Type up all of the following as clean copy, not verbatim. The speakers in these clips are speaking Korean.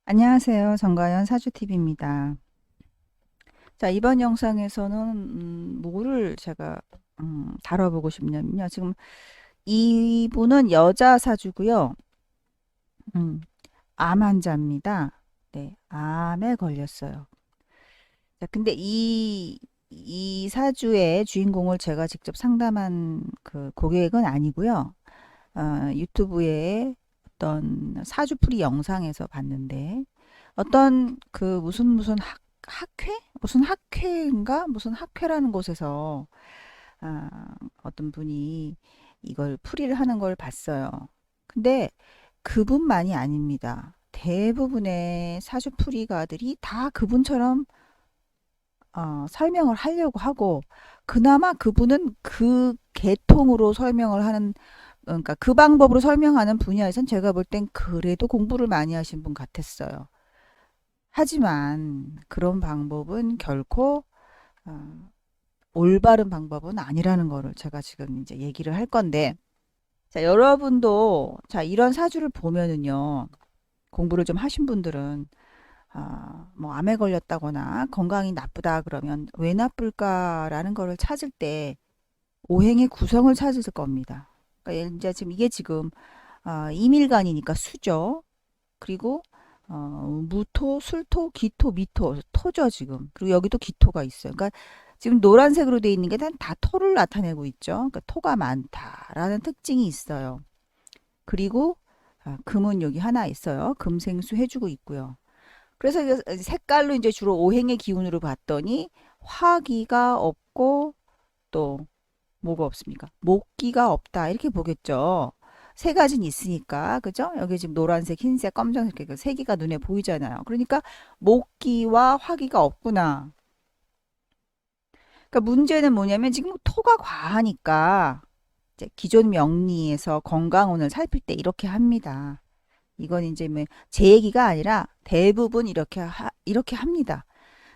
안녕하세요. 정가연 사주TV입니다. 자, 이번 영상에서는 뭐를 제가 다뤄보고 싶냐면요. 지금 이분은 여자 사주고요. 음, 암 환자입니다. 네, 암에 걸렸어요. 자, 근데 이 사주의 주인공을 제가 직접 상담한 그 고객은 아니고요. 유튜브에 어떤 사주풀이 영상에서 봤는데 어떤 그 무슨 학회? 무슨 학회인가? 무슨 학회라는 곳에서 아, 어떤 분이 이걸 풀이를 하는 걸 봤어요. 근데 그분만이 아닙니다. 대부분의 사주풀이가들이 다 그분처럼 설명을 하려고 하고 그나마 그분은 그 계통으로 설명을 하는 그러니까 그 방법으로 설명하는 분야에선 제가 볼 땐 그래도 공부를 많이 하신 분 같았어요. 하지만 그런 방법은 결코 어, 올바른 방법은 아니라는 거를 제가 지금 이제 얘기를 할 건데, 자, 여러분도 자, 이런 사주를 보면은요, 공부를 좀 하신 분들은 뭐 암에 걸렸다거나 건강이 나쁘다 그러면 왜 나쁠까라는 거를 찾을 때 오행의 구성을 찾을 겁니다. 그러니까 이제 지금 이게 지금 이밀간이니까 수죠. 그리고 무토, 술토, 기토, 미토, 토죠 지금. 그리고 여기도 기토가 있어요. 그러니까 지금 노란색으로 되어 있는 게 다 토를 나타내고 있죠. 그러니까 토가 많다라는 특징이 있어요. 그리고 금은 여기 하나 있어요. 금생수 해주고 있고요. 그래서 색깔로 이제 주로 오행의 기운으로 봤더니 화기가 없고 또 뭐가 없습니까? 목기가 없다 이렇게 보겠죠. 세 가지는 있으니까 그죠? 여기 지금 노란색, 흰색, 검정색 그 세 개가 눈에 보이잖아요. 그러니까 목기와 화기가 없구나. 그러니까 문제는 뭐냐면 지금 토가 과하니까 이제 기존 명리에서 건강운을 살필 때 이렇게 합니다. 이건 이제 뭐제 얘기가 아니라 대부분 이렇게 합니다.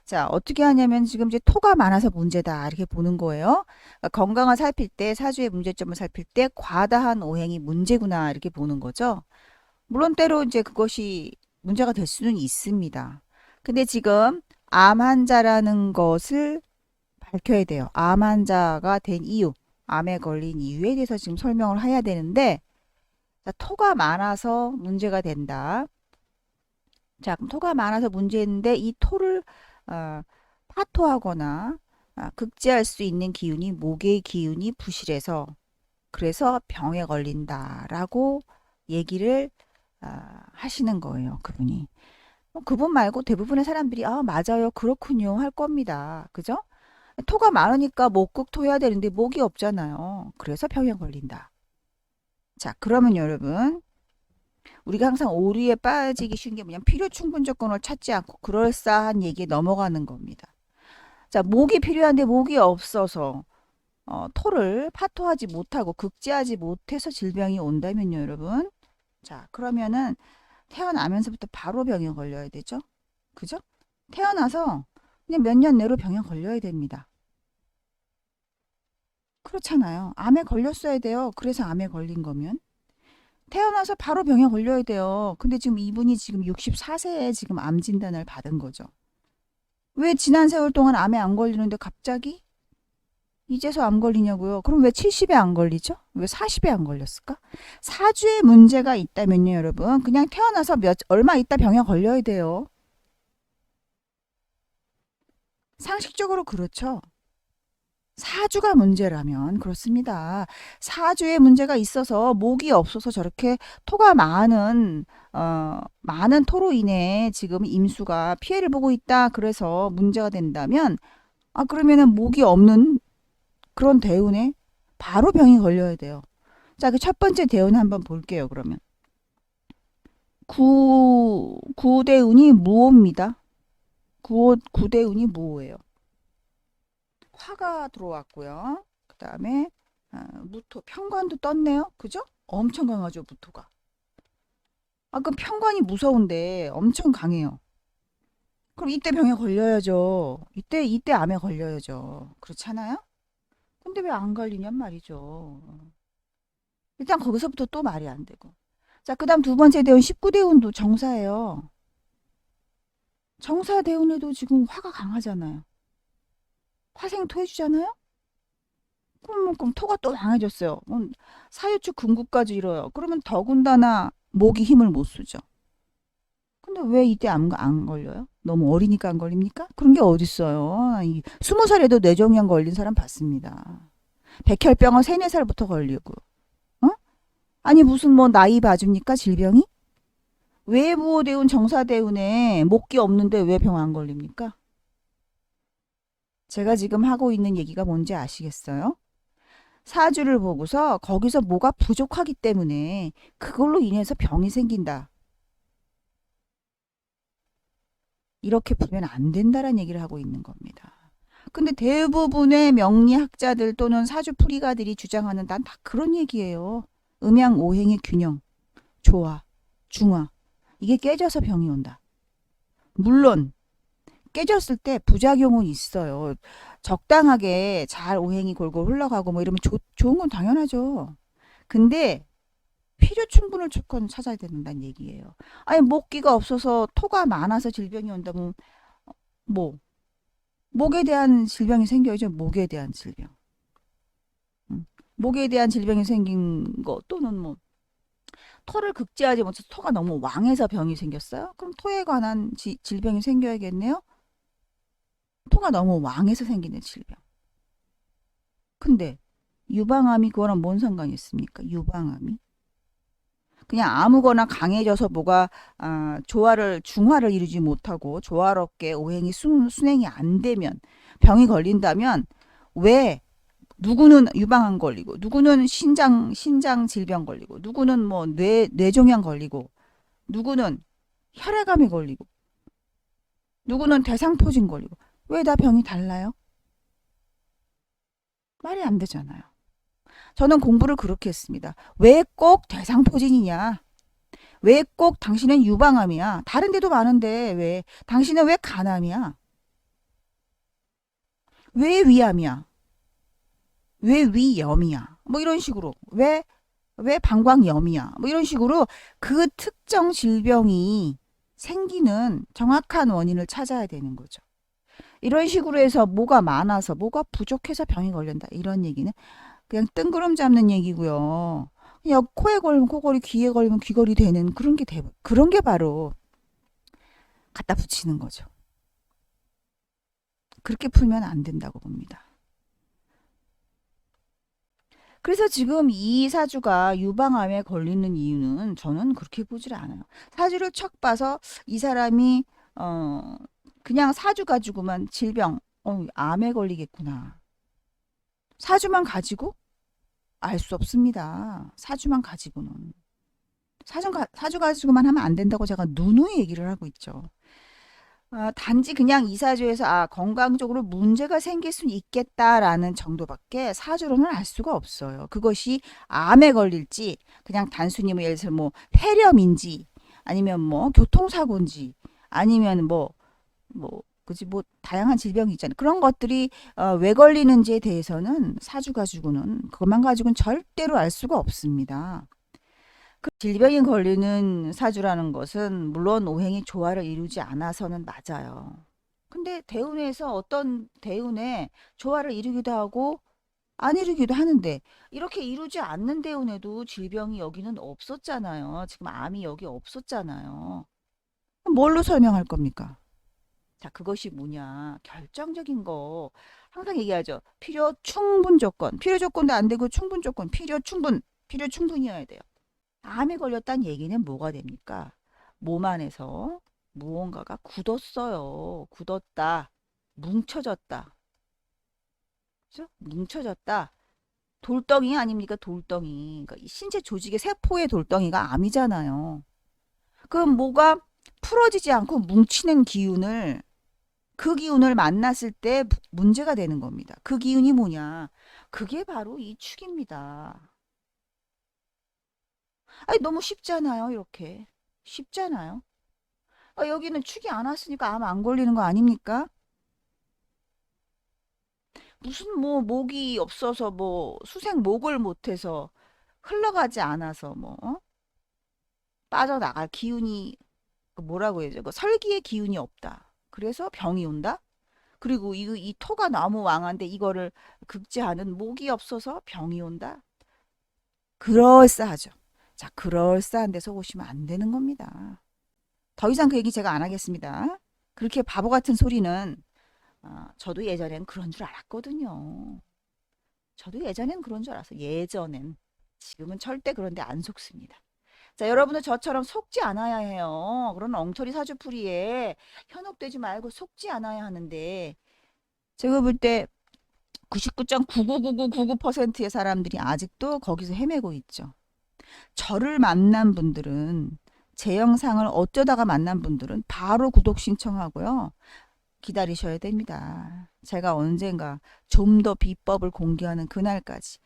자, 어떻게 하냐면 지금 이제 토가 많아서 문제다. 이렇게 보는 거예요. 그러니까 건강을 살필 때, 사주의 문제점을 살필 때 과다한 오행이 문제구나. 이렇게 보는 거죠. 물론 때로 이제 그것이 문제가 될 수는 있습니다. 근데 지금 암 환자라는 것을 밝혀야 돼요. 암 환자가 된 이유, 암에 걸린 이유에 대해서 지금 설명을 해야 되는데, 자, 토가 많아서 문제가 된다. 자, 그럼 토가 많아서 문제인데 이 토를 어, 파토하거나 극제할 수 있는 기운이 목의 기운이 부실해서 그래서 병에 걸린다라고 얘기를 하시는 거예요, 그분이. 그분 말고 대부분의 사람들이 맞아요, 그렇군요 할 겁니다. 그죠? 토가 많으니까 목극토해야 되는데 목이 없잖아요. 그래서 병에 걸린다. 자, 그러면 여러분 우리가 항상 오류에 빠지기 쉬운 게 뭐냐면 필요 충분 조건을 찾지 않고 그럴싸한 얘기에 넘어가는 겁니다. 자, 목이 필요한데 목이 없어서 토를 파토하지 못하고 극제하지 못해서 질병이 온다면요, 여러분. 자, 그러면은 태어나면서부터 바로 병에 걸려야 되죠. 그죠? 태어나서 그냥 몇 년 내로 병에 걸려야 됩니다. 그렇잖아요. 암에 걸렸어야 돼요. 그래서 암에 걸린 거면. 태어나서 바로 병에 걸려야 돼요. 근데 지금 이분이 지금 64세에 지금 암 진단을 받은 거죠. 왜 지난 세월 동안 암에 안 걸리는데 갑자기 이제서 암 걸리냐고요? 그럼 왜 70에 안 걸리죠? 왜 40에 안 걸렸을까? 사주에 문제가 있다면요, 여러분. 그냥 태어나서 얼마 있다 병에 걸려야 돼요. 상식적으로 그렇죠. 사주가 문제라면 그렇습니다. 사주에 문제가 있어서 목이 없어서 저렇게 토가 많은 토로 인해 지금 임수가 피해를 보고 있다. 그래서 문제가 된다면 그러면은 목이 없는 그런 대운에 바로 병이 걸려야 돼요. 자, 그 첫 번째 대운 한번 볼게요. 그러면 구대운이 무호입니다. 구대운이 무호예요. 화가 들어왔고요. 그 다음에 무토 편관도 떴네요. 그죠? 엄청 강하죠, 무토가. 그럼 편관이 무서운데 엄청 강해요. 그럼 이때 병에 걸려야죠. 이때 암에 걸려야죠. 그렇잖아요? 근데 왜 안 걸리냔 말이죠. 일단 거기서부터 또 말이 안 되고. 자, 그 다음 두 번째 대운 19대운도 정사예요. 정사대운에도 지금 화가 강하잖아요. 화생토해주잖아요. 그럼 토가 또 강해졌어요. 사유축 금국까지 이뤄요. 그러면 더군다나 목이 힘을 못 쓰죠. 근데 왜 이때 안 걸려요? 너무 어리니까 안 걸립니까? 그런 게 어딨어요. 20살에도 뇌종양 걸린 사람 봤습니다. 백혈병은 3, 4살부터 걸리고. 어? 아니 무슨 뭐 나이 봐줍니까? 질병이? 외부대운 정사대운에 목기 없는데 왜 병 안 걸립니까? 제가 지금 하고 있는 얘기가 뭔지 아시겠어요? 사주를 보고서 거기서 뭐가 부족하기 때문에 그걸로 인해서 병이 생긴다. 이렇게 보면 안 된다라는 얘기를 하고 있는 겁니다. 근데 대부분의 명리학자들 또는 사주풀이가들이 주장하는 난 다 그런 얘기예요. 음양오행의 균형, 조화, 중화. 이게 깨져서 병이 온다. 물론 깨졌을 때 부작용은 있어요. 적당하게 잘 오행이 골골 흘러가고 뭐 이러면 좋은 건 당연하죠. 근데 필요 충분을 조건 찾아야 된다는 얘기예요. 아니 목기가 없어서 토가 많아서 질병이 온다면 뭐 목에 대한 질병이 생겨야죠. 목에 대한 질병. 목에 대한 질병이 생긴 거 또는 뭐 토를 극제하지 못해서 토가 너무 왕해서 병이 생겼어요. 그럼 토에 관한 질병이 생겨야겠네요. 토가 너무 왕해서 생기는 질병. 근데 유방암이 그거랑 뭔 상관이 있습니까? 유방암이? 그냥 아무거나 강해져서 뭐가 조화를 이루지 못하고 조화롭게 오행이 순행이 안 되면 병이 걸린다면 왜 누구는 유방암 걸리고 누구는 신장 질병 걸리고 누구는 뭐 뇌종양 걸리고 누구는 혈액암에 걸리고 누구는 대상포진 걸리고 왜 다 병이 달라요? 말이 안 되잖아요. 저는 공부를 그렇게 했습니다. 왜 꼭 대상포진이냐? 왜 꼭 당신은 유방암이야? 다른 데도 많은데 왜 당신은 왜 간암이야? 왜 위암이야? 왜 위염이야? 뭐 이런 식으로 왜 방광염이야? 뭐 이런 식으로 그 특정 질병이 생기는 정확한 원인을 찾아야 되는 거죠. 이런 식으로 해서 뭐가 많아서 뭐가 부족해서 병이 걸린다. 이런 얘기는 그냥 뜬구름 잡는 얘기고요. 그냥 코에 걸리면 코걸이, 귀에 걸리면 귀걸이 되는 그런 게 바로 갖다 붙이는 거죠. 그렇게 풀면 안 된다고 봅니다. 그래서 지금 이 사주가 유방암에 걸리는 이유는 저는 그렇게 보질 않아요. 사주를 척 봐서 이 사람이 어 그냥 사주 가지고만 질병, 암에 걸리겠구나. 사주만 가지고 알 수 없습니다. 사주만 가지고는. 사주 가지고만 하면 안 된다고 제가 누누이 얘기를 하고 있죠. 단지 그냥 이 사주에서 건강적으로 문제가 생길 수 있겠다라는 정도밖에 사주로는 알 수가 없어요. 그것이 암에 걸릴지 그냥 단순히 뭐 예를 들어서 뭐 폐렴인지 아니면 뭐 교통사고인지 아니면 그지 뭐 다양한 질병이 있잖아요. 그런 것들이 왜 걸리는지에 대해서는 사주 가지고는 그것만 가지고는 절대로 알 수가 없습니다. 그 질병이 걸리는 사주라는 것은 물론 오행이 조화를 이루지 않아서는 맞아요. 근데 대운에서 어떤 대운에 조화를 이루기도 하고 안 이루기도 하는데 이렇게 이루지 않는 대운에도 질병이 여기는 없었잖아요. 지금 암이 여기 없었잖아요. 뭘로 설명할 겁니까? 자, 그것이 뭐냐? 결정적인 거. 항상 얘기하죠. 필요 충분 조건. 필요 조건도 안 되고 충분 조건. 필요 충분이어야 돼요. 암에 걸렸다는 얘기는 뭐가 됩니까? 몸 안에서 무언가가 굳었어요. 굳었다. 뭉쳐졌다. 그죠? 뭉쳐졌다. 돌덩이 아닙니까? 돌덩이. 그러니까 신체 조직의 세포의 돌덩이가 암이잖아요. 그럼 뭐가 풀어지지 않고 뭉치는 기운을 그 기운을 만났을 때 문제가 되는 겁니다. 그 기운이 뭐냐? 그게 바로 이 축입니다. 아니, 너무 쉽잖아요, 이렇게. 쉽잖아요. 여기는 축이 안 왔으니까 암 안 걸리는 거 아닙니까? 무슨 뭐 목이 없어서 뭐 수생 목을 못해서 흘러가지 않아서 빠져나갈 기운이 뭐라고 해야죠? 그 설기의 기운이 없다. 그래서 병이 온다. 그리고 이 토가 너무 왕한데 이거를 극제하는 목이 없어서 병이 온다. 그럴싸하죠. 자, 그럴싸한 데 속으시면 안 되는 겁니다. 더 이상 그 얘기 제가 안 하겠습니다. 그렇게 바보 같은 소리는 저도 예전엔 그런 줄 알았거든요. 저도 예전엔 그런 줄 알았어요. 예전엔. 지금은 절대 그런 데 안 속습니다. 자, 여러분은 저처럼 속지 않아야 해요. 그런 엉터리 사주풀이에 현혹되지 말고 속지 않아야 하는데 제가 볼 때 99.99999%의 사람들이 아직도 거기서 헤매고 있죠. 저를 만난 분들은 제 영상을 어쩌다가 만난 분들은 바로 구독 신청하고요. 기다리셔야 됩니다. 제가 언젠가 좀 더 비법을 공개하는 그날까지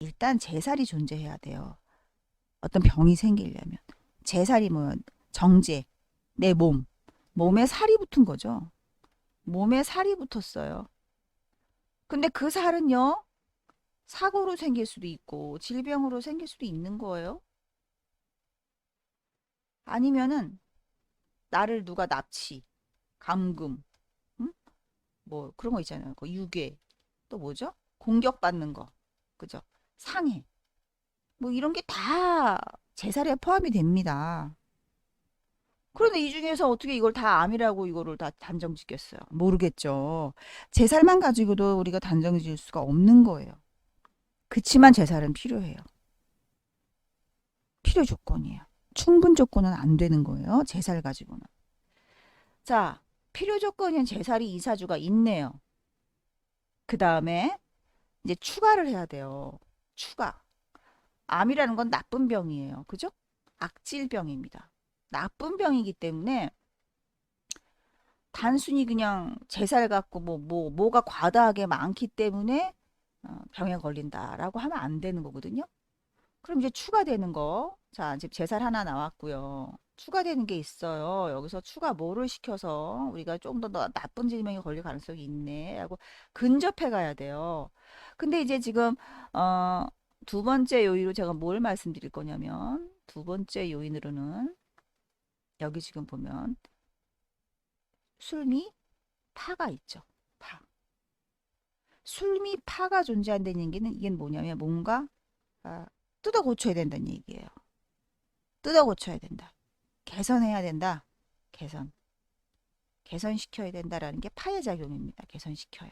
일단 제살이 존재해야 돼요. 어떤 병이 생기려면 제살이 뭐 정제, 내 몸에 살이 붙은 거죠. 몸에 살이 붙었어요. 근데 그 살은요, 사고로 생길 수도 있고 질병으로 생길 수도 있는 거예요. 아니면은 나를 누가 납치, 감금, 응? 뭐 그런 거 있잖아요. 그 유괴, 또 뭐죠? 공격받는 거, 그죠? 상해, 뭐 이런 게 다 제살에 포함이 됩니다. 그런데 이 중에서 어떻게 이걸 다 암이라고 이거를 다 단정 짓겠어요? 모르겠죠. 제살만 가지고도 우리가 단정 지을 수가 없는 거예요. 그치만 제살은 필요해요. 필요 조건이에요. 충분 조건은 안 되는 거예요. 제살 가지고는. 자, 필요 조건인 제살이 이사주가 있네요. 그 다음에 이제 추가를 해야 돼요. 추가. 암이라는 건 나쁜 병이에요. 그죠? 악질병입니다. 나쁜 병이기 때문에 단순히 그냥 제살 갖고 뭐가 과다하게 많기 때문에 병에 걸린다라고 하면 안 되는 거거든요. 그럼 이제 추가되는 거. 자, 이제 제살 하나 나왔고요. 추가되는 게 있어요. 여기서 추가 뭐를 시켜서 우리가 좀 더 나쁜 질병에 걸릴 가능성이 있네. 라고 근접해 가야 돼요. 근데 이제 지금, 어, 두 번째 요인으로 제가 뭘 말씀드릴 거냐면, 두 번째 요인으로는 여기 지금 보면 술미 파가 있죠. 파. 술미 파가 존재한다는 얘기는 이게 뭐냐면 뭔가 아, 뜯어 고쳐야 된다는 얘기예요. 뜯어 고쳐야 된다. 개선해야 된다. 개선. 개선시켜야 된다라는 게 파의 작용입니다. 개선시켜야.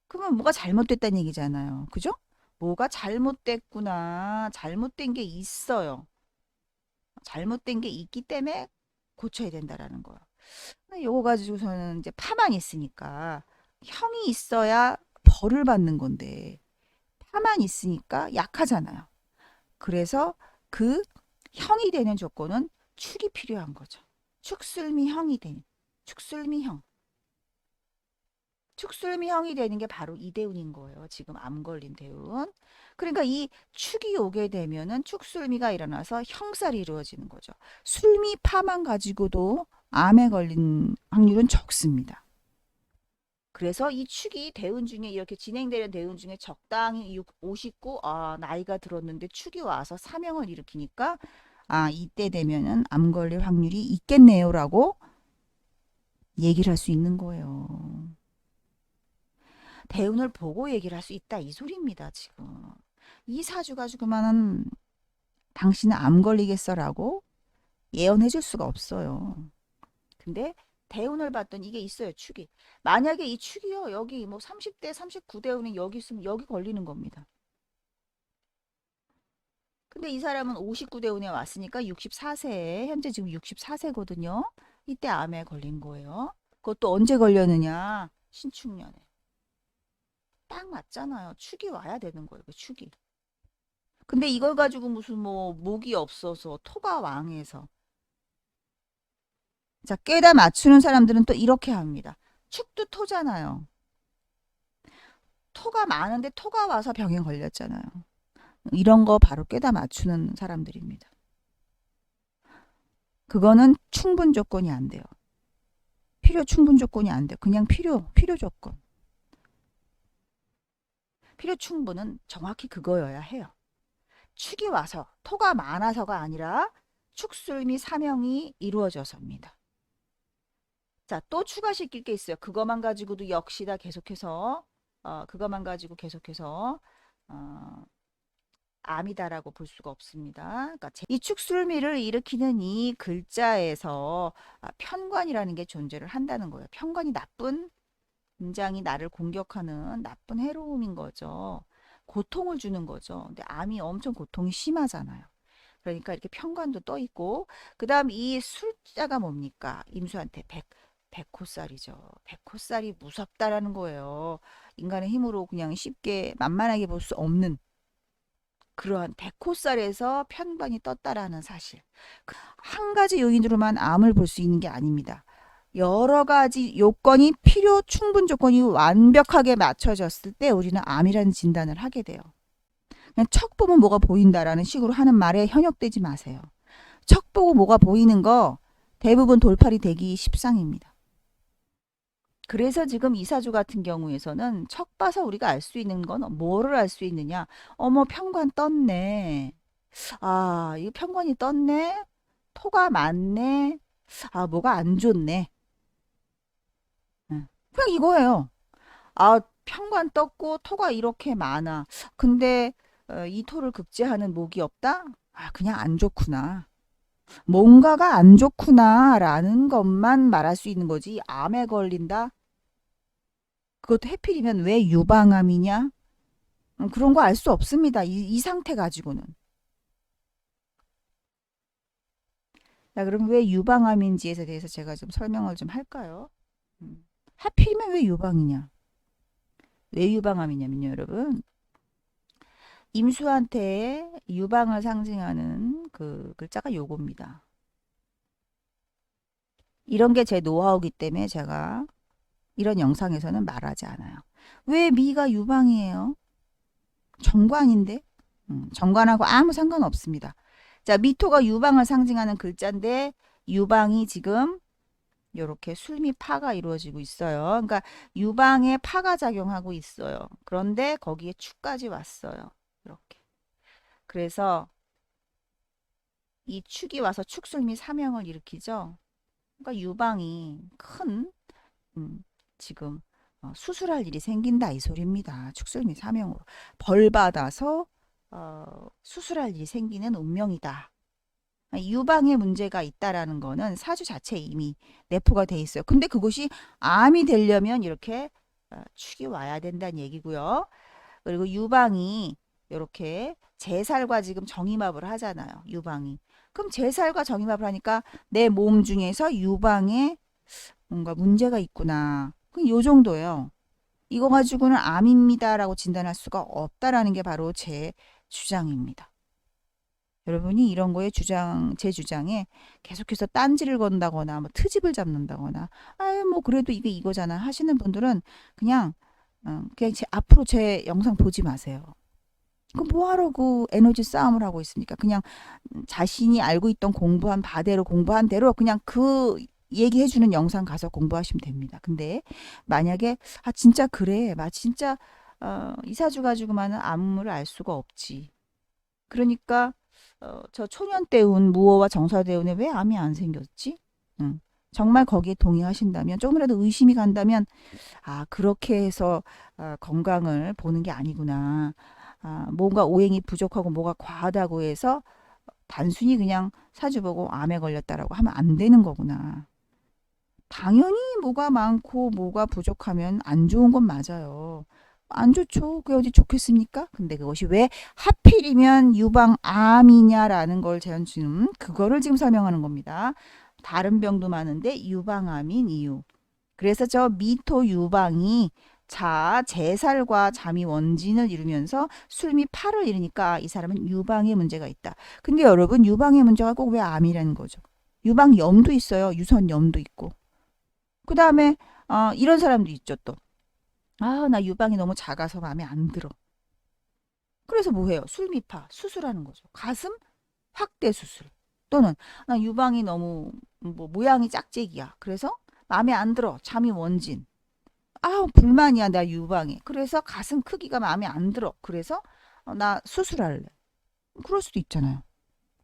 그러면 뭐가 잘못됐다는 얘기잖아요. 그죠? 뭐가 잘못됐구나. 잘못된 게 있어요. 잘못된 게 있기 때문에 고쳐야 된다라는 거예요. 근데 요거 가지고서는 이제 파만 있으니까 형이 있어야 벌을 받는 건데 파만 있으니까 약하잖아요. 그래서 그 형이 되는 조건은 축이 필요한 거죠. 축술미형이 되는 축술미형. 축술미형이 되는 게 바로 이대운인 거예요. 지금 암 걸린 대운. 그러니까 이 축이 오게 되면은 축술미가 일어나서 형살이 이루어지는 거죠. 술미파만 가지고도 암에 걸린 확률은 적습니다. 그래서 이 축이 대운 중에 이렇게 진행되는 대운 중에 적당히 59, 나이가 들었는데 축이 와서 사명을 일으키니까 이때 되면은 암 걸릴 확률이 있겠네요라고 얘기를 할 수 있는 거예요. 대운을 보고 얘기를 할 수 있다 이 소리입니다, 지금. 이 사주 가지고만은 당신은 암 걸리겠어라고 예언해 줄 수가 없어요. 근데 대운을 봤더니 이게 있어요, 축이. 만약에 이 축이요, 여기 뭐 30대, 39대운이 여기 있으면 여기 걸리는 겁니다. 근데 이 사람은 59대운에 왔으니까 64세, 현재 지금 64세거든요. 이때 암에 걸린 거예요. 그것도 언제 걸렸느냐? 신축년에. 딱 맞잖아요. 축이 와야 되는 거예요, 그 축이. 근데 이걸 가지고 무슨 뭐 목이 없어서 토가 왕해서 자, 깨다 맞추는 사람들은 또 이렇게 합니다. 축도 토잖아요. 토가 많은데 토가 와서 병에 걸렸잖아요. 이런 거 바로 깨다 맞추는 사람들입니다. 그거는 충분 조건이 안 돼요. 필요 충분 조건이 안 돼요. 그냥 필요 조건. 필요 충분은 정확히 그거여야 해요. 축이 와서 토가 많아서가 아니라 축술 및 사명이 이루어져서입니다. 자, 또 추가시킬 게 있어요. 그것만 가지고도 역시나 계속해서 그것만 가지고 계속해서 어, 암이다라고 볼 수가 없습니다. 그러니까 이 축술미를 일으키는 이 글자에서 편관이라는 게 존재를 한다는 거예요. 편관이 나쁜, 굉장히 나를 공격하는 나쁜 해로움인 거죠. 고통을 주는 거죠. 근데 암이 엄청 고통이 심하잖아요. 그러니까 이렇게 편관도 떠 있고, 그 다음 이 술자가 뭡니까? 임수한테 백호살이죠. 백호살이 무섭다라는 거예요. 인간의 힘으로 그냥 쉽게 만만하게 볼 수 없는 그러한 백호살에서 편관이 떴다라는 사실. 한 가지 요인으로만 암을 볼 수 있는 게 아닙니다. 여러 가지 요건이 충분 조건이 완벽하게 맞춰졌을 때 우리는 암이라는 진단을 하게 돼요. 그냥 척 보면 뭐가 보인다라는 식으로 하는 말에 현혹되지 마세요. 척 보고 뭐가 보이는 거 대부분 돌팔이 되기 십상입니다. 그래서 지금 이사주 같은 경우에서는 척 봐서 우리가 알 수 있는 건 뭐를 알 수 있느냐? 어머, 편관 떴네. 아, 이거 편관이 떴네. 토가 많네. 아, 뭐가 안 좋네. 응. 그냥 이거예요. 아, 편관 떴고 토가 이렇게 많아. 근데 이 토를 급제하는 목이 없다? 아, 그냥 안 좋구나. 뭔가가 안 좋구나라는 것만 말할 수 있는 거지. 암에 걸린다? 그것도 해필이면 왜 유방암이냐? 그런 거 알 수 없습니다. 이 상태 가지고는. 자, 그럼 왜 유방암인지에 대해서 제가 좀 설명을 좀 할까요? 하필이면 왜 유방이냐? 왜 유방암이냐면요, 여러분. 임수한테 유방을 상징하는 그 글자가 요겁니다. 이런 게 제 노하우기 때문에 제가 이런 영상에서는 말하지 않아요. 왜 미가 유방이에요? 정관인데? 정관하고 아무 상관없습니다. 자, 미토가 유방을 상징하는 글자인데 유방이 지금 이렇게 술미 파가 이루어지고 있어요. 그러니까 유방에 파가 작용하고 있어요. 그런데 거기에 축까지 왔어요. 이렇게. 그래서 이 축이 와서 축술미 사명을 일으키죠. 그러니까 유방이 큰 지금 수술할 일이 생긴다 이 소리입니다. 축술미 사명으로 벌 받아서 수술할 일이 생기는 운명이다. 유방에 문제가 있다라는 거는 사주 자체에 이미 내포가 돼 있어요. 근데 그것이 암이 되려면 이렇게 축이 와야 된다는 얘기고요. 그리고 유방이 이렇게 제살과 지금 정임합을 하잖아요. 유방이. 그럼 제살과 정임합을 하니까 내 몸 중에서 유방에 뭔가 문제가 있구나. 그럼 요 정도예요. 이거 가지고는 암입니다라고 진단할 수가 없다라는 게 바로 제 주장입니다. 여러분이 이런 거에 제 주장에 계속해서 딴지를 건다거나 뭐 트집을 잡는다거나 아유 뭐 그래도 이게 이거잖아 하시는 분들은 그냥 앞으로 제 영상 보지 마세요. 그 뭐하러 그 에너지 싸움을 하고 있습니까? 그냥 자신이 알고 있던 공부한 바대로 공부한 대로 그냥 그 얘기해주는 영상 가서 공부하시면 됩니다. 근데 만약에 진짜 그래, 진짜 이사주 가지고만은 암을 알 수가 없지. 그러니까 저 초년대운 무호와 정사대운에 왜 암이 안 생겼지? 정말 거기에 동의하신다면 조금이라도 의심이 간다면 그렇게 해서 건강을 보는 게 아니구나. 뭔가 오행이 부족하고 뭐가 과하다고 해서 단순히 그냥 사주 보고 암에 걸렸다라고 하면 안 되는 거구나. 당연히 뭐가 많고 뭐가 부족하면 안 좋은 건 맞아요. 안 좋죠. 그게 어디 좋겠습니까? 근데 그것이 왜 하필이면 유방암이냐라는 걸 지금 그거를 지금 설명하는 겁니다. 다른 병도 많은데 유방암인 이유. 그래서 저 미토 유방이 제살과 잠이 원진을 이루면서 술미 파를 이루니까 이 사람은 유방에 문제가 있다. 근데 여러분 유방의 문제가 꼭 왜 암이라는 거죠. 유방염도 있어요. 유선염도 있고. 그 다음에 이런 사람도 있죠 또. 나 유방이 너무 작아서 마음에 안 들어. 그래서 뭐 해요? 술미파 수술하는 거죠. 가슴 확대 수술. 또는 나 유방이 너무 뭐 모양이 짝짝이야. 그래서 마음에 안 들어. 잠이 원진. 불만이야 나 유방에. 그래서 가슴 크기가 마음에 안 들어. 그래서 나 수술할래. 그럴 수도 있잖아요.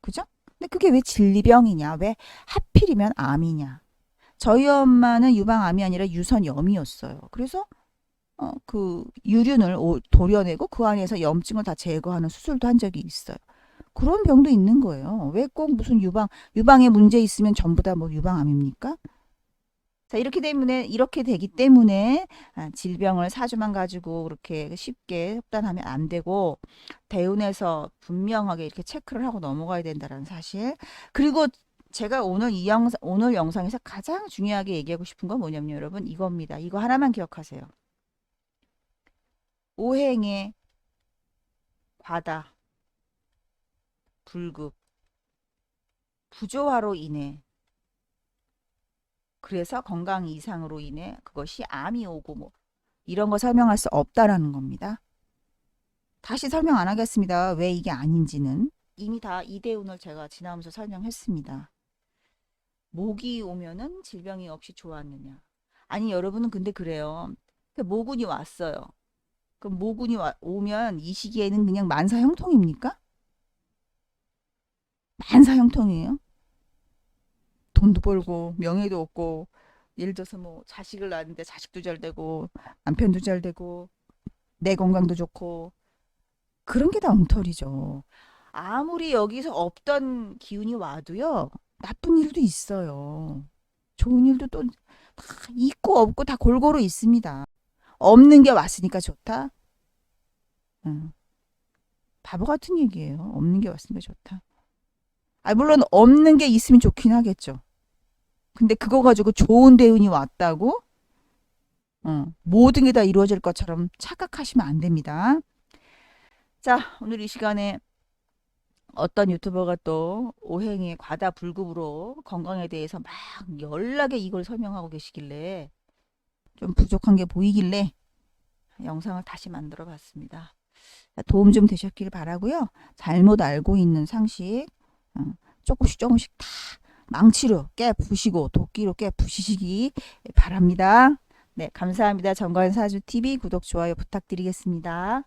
그죠? 근데 그게 왜 진리병이냐? 왜 하필이면 암이냐? 저희 엄마는 유방암이 아니라 유선염이었어요. 그래서 그 유륜을 도려내고 그 안에서 염증을 다 제거하는 수술도 한 적이 있어요. 그런 병도 있는 거예요. 왜 꼭 무슨 유방에 문제 있으면 전부 다 뭐 유방암입니까? 자, 이렇게 되기 때문에 질병을 사주만 가지고 그렇게 쉽게 협단하면 안 되고 대운에서 분명하게 이렇게 체크를 하고 넘어가야 된다는 사실. 그리고 제가 오늘 영상에서 가장 중요하게 얘기하고 싶은 건 뭐냐면 여러분 이겁니다. 이거 하나만 기억하세요. 오행의 과다, 불급, 부조화로 인해 그래서 건강 이상으로 인해 그것이 암이 오고 뭐 이런 거 설명할 수 없다라는 겁니다. 다시 설명 안 하겠습니다. 왜 이게 아닌지는 이미 다 이대운을 제가 지나면서 설명했습니다. 모기 오면은 질병이 없이 좋았느냐? 아니 여러분은 근데 그래요. 모군이 왔어요. 그럼 오면 이 시기에는 그냥 만사형통입니까? 만사형통이에요. 돈도 벌고 명예도 얻고 예를 들어서 뭐 자식을 낳았는데 자식도 잘 되고 남편도 잘 되고 내 건강도 좋고 그런 게 다 엉터리죠. 아무리 여기서 없던 기운이 와도요 나쁜 일도 있어요. 좋은 일도 또 다 있고 없고 다 골고루 있습니다. 없는 게 왔으니까 좋다? 응. 바보 같은 얘기예요. 없는 게 왔으니까 좋다. 물론 없는 게 있으면 좋긴 하겠죠. 근데 그거 가지고 좋은 대운이 왔다고 모든 게 다 이루어질 것처럼 착각하시면 안 됩니다. 자, 오늘 이 시간에 어떤 유튜버가 또 오행의 과다 불급으로 건강에 대해서 막 연락에 이걸 설명하고 계시길래 좀 부족한 게 보이길래 영상을 다시 만들어 봤습니다. 도움 좀 되셨길 바라고요. 잘못 알고 있는 상식 조금씩 다 망치로 깨 부시고 도끼로 깨 부시시기 바랍니다. 네, 감사합니다. 정관사주TV 구독, 좋아요 부탁드리겠습니다.